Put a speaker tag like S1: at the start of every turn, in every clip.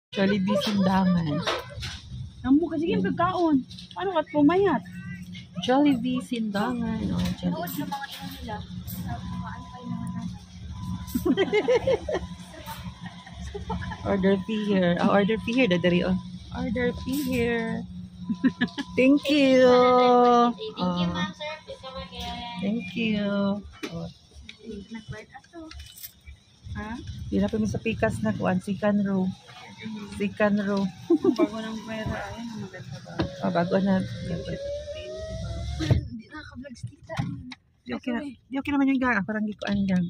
S1: Jollibee Sindangan.
S2: Namu kasi yung pagkaon. Paano ka pumayat?
S1: Jollibee Sindangan. Oh,
S3: Nood
S1: Jollibee.
S3: sa mga ino nila. Sa mga ano kayo naman natin.
S1: Order fee here. Oh, order fee here. Dadari, oh. Order fee here. Thank you.
S3: Thank you, ma'am, sir. Please come again.
S1: Thank you. Oh,
S3: Nag-word ato.
S2: Ha?
S1: di na pa mi sa pikas na kuan. Second row. Second row.
S2: Bago ng pera. Ayun, ang maganda ba?
S1: Oh, bago na.
S3: Hindi nakaka-vlogs tita.
S1: Di okay na. Di okay naman yung gang. Parang gikuan gang.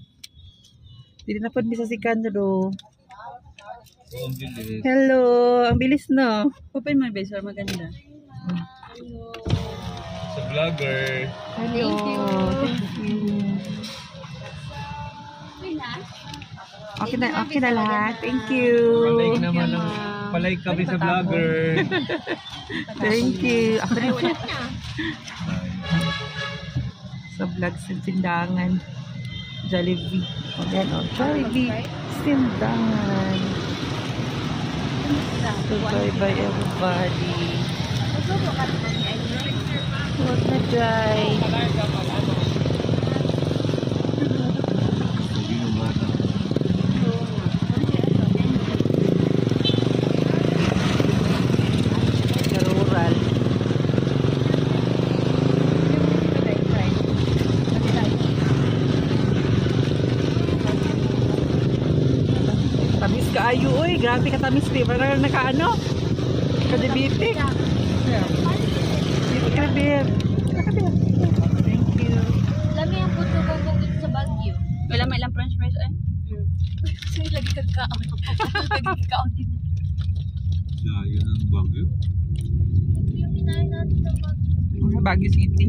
S1: Di na po mi sa second row. Hello. Ang bilis no.
S2: Open my base, maganda.
S4: Sa vlogger.
S1: Hello. Thank you. Okay na lahat. Thank you.
S4: Palike naman ang palike kami sa vlogger.
S1: Thank you. Ako rin sa vlog sa Sindangan. Jollibee. Ayan o. Jollibee Sindangan. Bye everybody. Huwag na dry. Rural. Tamis ka ayo, uy. Grabe ka tamis, di. Parang nakaano? Kadibitik. Dito ka, Beb. Thank you.
S3: Lami ang puto ko kung dito sa Baguio.
S2: Wala may ilang french fries eh.
S3: Sige, lagi kagkaon. Lagi kagkaon dito.
S4: Yun ang Baguio.
S3: Ito yung kinain natin sa Baguio.
S1: Baguio City.